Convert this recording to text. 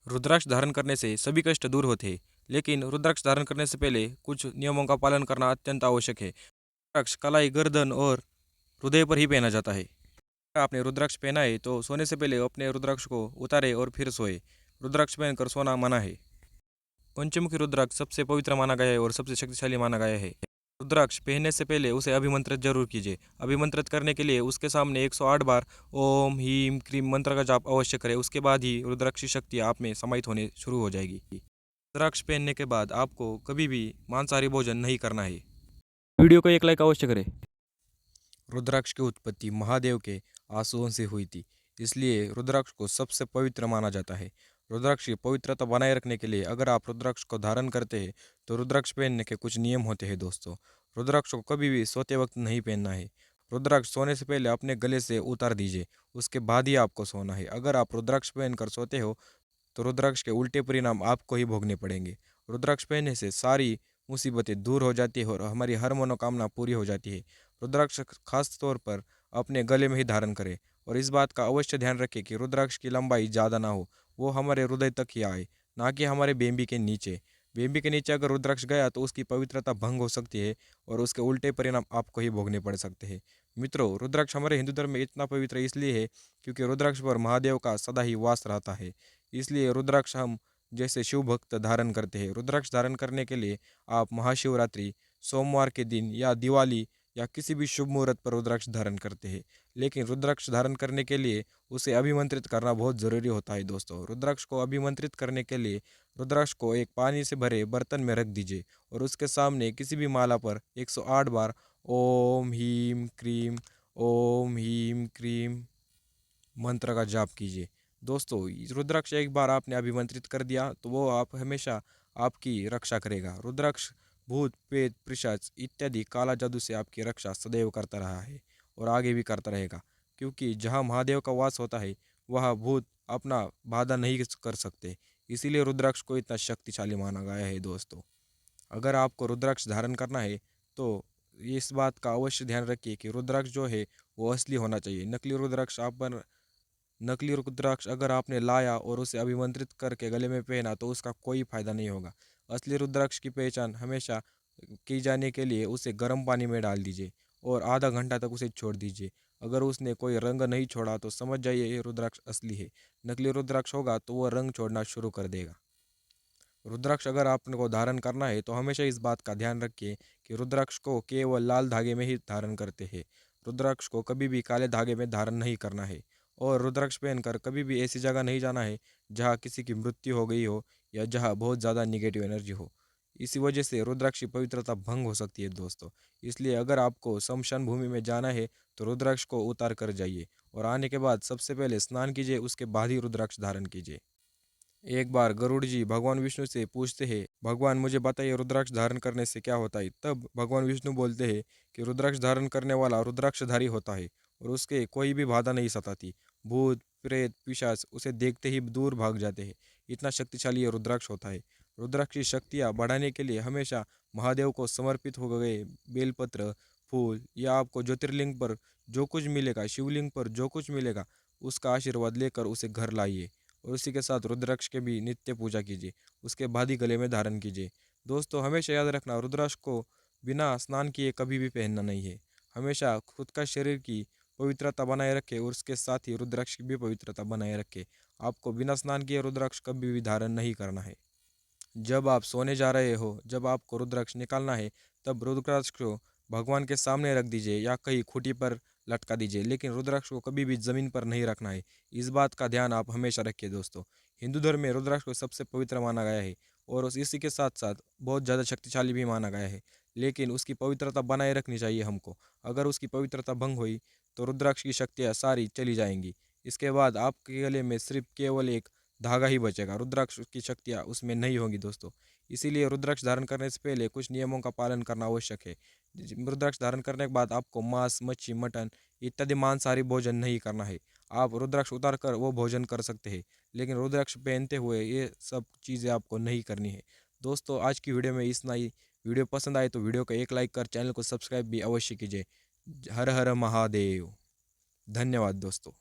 रुद्राक्ष धारण करने से सभी कष्ट दूर होते हैं, लेकिन रुद्राक्ष धारण करने से पहले कुछ नियमों का पालन करना अत्यंत आवश्यक है। रुद्राक्ष कलाई, गर्दन और हृदय पर ही पहना जाता है। अगर आपने रुद्राक्ष पहना है तो सोने से पहले अपने रुद्राक्ष को उतारे और फिर सोए। रुद्राक्ष पहनकर सोना मना है। पंचमुखी रुद्राक्ष सबसे पवित्र माना गया है और सबसे शक्तिशाली माना गया है। रुद्राक्ष पहनने से पहले उसे अभिमंत्रित जरूर कीजिए। अभिमंत्रित करने के लिए उसके सामने 108 बार ओम हीम क्रीम मंत्र का जाप अवश्य करें। उसके बाद ही रुद्राक्ष की शक्ति आप में समाहित होने शुरू हो जाएगी। रुद्राक्ष पहनने के बाद आपको कभी भी मांसाहारी भोजन नहीं करना है। वीडियो को एक लाइक अवश्य करें। रुद्राक्ष की उत्पत्ति महादेव के आंसुओं से हुई थी, इसलिए रुद्राक्ष को सबसे पवित्र माना जाता है। रुद्राक्ष की पवित्रता बनाए रखने के लिए अगर आप रुद्राक्ष को धारण करते हैं तो रुद्राक्ष पहनने के कुछ नियम होते हैं दोस्तों। रुद्राक्ष को कभी भी सोते वक्त नहीं पहनना है। रुद्राक्ष सोने से पहले अपने गले से उतार दीजिए, उसके बाद ही आपको सोना है। अगर आप रुद्राक्ष पहनकर सोते हो तो रुद्राक्ष के उल्टे परिणाम आपको ही भोगने पड़ेंगे। रुद्राक्ष पहनने से सारी मुसीबतें दूर हो जाती है और हमारी हर मनोकामना पूरी हो जाती है। रुद्राक्ष खास तौर पर अपने गले में ही धारण करें और इस बात का अवश्य ध्यान रखें कि रुद्राक्ष की लंबाई ज़्यादा ना हो, वो हमारे हृदय तक ही आए, ना कि हमारे बेंबी के नीचे। बेंबी के नीचे अगर रुद्राक्ष गया तो उसकी पवित्रता भंग हो सकती है और उसके उल्टे परिणाम आपको ही भोगने पड़ सकते हैं। मित्रों, रुद्राक्ष हमारे हिंदू धर्म में इतना पवित्र इसलिए है क्योंकि रुद्राक्ष पर महादेव का सदा ही वास रहता है। इसलिए रुद्राक्ष हम जैसे शिव भक्त धारण करते हैं। रुद्राक्ष धारण करने के लिए आप महाशिवरात्रि, सोमवार के दिन या दिवाली या किसी भी शुभ मुहूर्त पर रुद्राक्ष धारण करते हैं। लेकिन रुद्राक्ष धारण करने के लिए उसे अभिमंत्रित करना बहुत ज़रूरी होता है दोस्तों। रुद्राक्ष को अभिमंत्रित करने के लिए रुद्राक्ष को एक पानी से भरे बर्तन में रख दीजिए और उसके सामने किसी भी माला पर 108 बार ओम हीम क्रीम, ओम हीम क्रीम मंत्र का जाप कीजिए। दोस्तों, रुद्राक्ष एक बार आपने अभिमंत्रित कर दिया तो वो आप हमेशा आपकी रक्षा करेगा। रुद्राक्ष भूत, प्रेत, पिशाच इत्यादि काला जादू से आपकी रक्षा सदैव करता रहा है और आगे भी करता रहेगा, क्योंकि जहाँ महादेव का वास होता है वहाँ भूत अपना बाधा नहीं कर सकते। इसीलिए रुद्राक्ष को इतना शक्तिशाली माना गया है दोस्तों। अगर आपको रुद्राक्ष धारण करना है तो इस बात का अवश्य ध्यान रखिए कि रुद्राक्ष जो है वो असली होना चाहिए। नकली रुद्राक्ष अगर आपने लाया और उसे अभिमंत्रित करके गले में पहना तो उसका कोई फायदा नहीं होगा। असली रुद्राक्ष की पहचान हमेशा की जाने के लिए उसे गर्म पानी में डाल दीजिए और आधा घंटा तक उसे छोड़ दीजिए। अगर उसने कोई रंग नहीं छोड़ा तो समझ जाइए ये रुद्राक्ष असली है। नकली रुद्राक्ष होगा तो वह रंग छोड़ना शुरू कर देगा। रुद्राक्ष अगर आपको धारण करना है तो हमेशा इस बात का ध्यान रखिए कि रुद्राक्ष को केवल लाल धागे में ही धारण करते हैं। रुद्राक्ष को कभी भी काले धागे में धारण नहीं करना है और रुद्राक्ष पहनकर कभी भी ऐसी जगह नहीं जाना है जहाँ किसी की मृत्यु हो गई हो या जहाँ बहुत ज़्यादा निगेटिव एनर्जी हो। इसी वजह से रुद्राक्ष की पवित्रता भंग हो सकती है दोस्तों। इसलिए अगर आपको शमशान भूमि में जाना है तो रुद्राक्ष को उतार कर जाइए और आने के बाद सबसे पहले स्नान कीजिए, उसके बाद ही रुद्राक्ष धारण कीजिए। एक बार गरुड़ जी भगवान विष्णु से पूछते हैं, भगवान मुझे बताइए रुद्राक्ष धारण करने से क्या होता है। तब भगवान विष्णु बोलते हैं कि रुद्राक्ष धारण करने वाला रुद्राक्षधारी होता है और उसके कोई भी बाधा नहीं सताती। भूत, प्रेत, पिशाच उसे देखते ही दूर भाग जाते हैं। इतना शक्तिशाली ये रुद्राक्ष होता है। रुद्राक्ष की शक्तियाँ बढ़ाने के लिए हमेशा महादेव को समर्पित हो गए बेलपत्र, फूल या आपको ज्योतिर्लिंग पर जो कुछ मिलेगा, शिवलिंग पर जो कुछ मिलेगा, उसका आशीर्वाद लेकर उसे घर लाइए और उसी के साथ रुद्राक्ष के भी नित्य पूजा कीजिए। उसके बाद ही गले में धारण कीजिए। दोस्तों, हमेशा याद रखना, रुद्राक्ष को बिना स्नान किए कभी भी पहनना नहीं है। हमेशा खुद का शरीर की पवित्रता बनाए रखें और उसके साथ ही रुद्राक्ष की भी पवित्रता बनाए रखें। आपको बिना स्नान किए रुद्राक्ष कभी भी धारण नहीं करना है। जब आप सोने जा रहे हो, जब आपको रुद्राक्ष निकालना है, तब रुद्राक्ष को भगवान के सामने रख दीजिए या कहीं खूंटी पर लटका दीजिए, लेकिन रुद्राक्ष को कभी भी ज़मीन पर नहीं रखना है। इस बात का ध्यान आप हमेशा रखिए दोस्तों। हिंदू धर्म में रुद्राक्ष को सबसे पवित्र माना गया है और इसी के साथ साथ बहुत ज़्यादा शक्तिशाली भी माना गया है, लेकिन उसकी पवित्रता बनाए रखनी चाहिए हमको। अगर उसकी पवित्रता भंग हुई तो रुद्राक्ष की शक्तियाँ सारी चली जाएंगी। इसके बाद आपके गले में सिर्फ केवल एक धागा ही बचेगा, रुद्राक्ष की शक्तियाँ उसमें नहीं होंगी दोस्तों। इसीलिए रुद्राक्ष धारण करने से पहले कुछ नियमों का पालन करना आवश्यक है। रुद्राक्ष धारण करने के बाद आपको मांस, मच्छी, मटन इत्यादि मांसाहारी भोजन नहीं करना है। आप रुद्राक्ष उतार कर वो भोजन कर सकते हैं, लेकिन रुद्राक्ष पहनते हुए ये सब चीज़ें आपको नहीं करनी है। दोस्तों, आज की वीडियो में इतना ही। वीडियो पसंद आए तो वीडियो को एक लाइक कर चैनल को सब्सक्राइब भी अवश्य कीजिए। हर हर महादेव। धन्यवाद दोस्तों।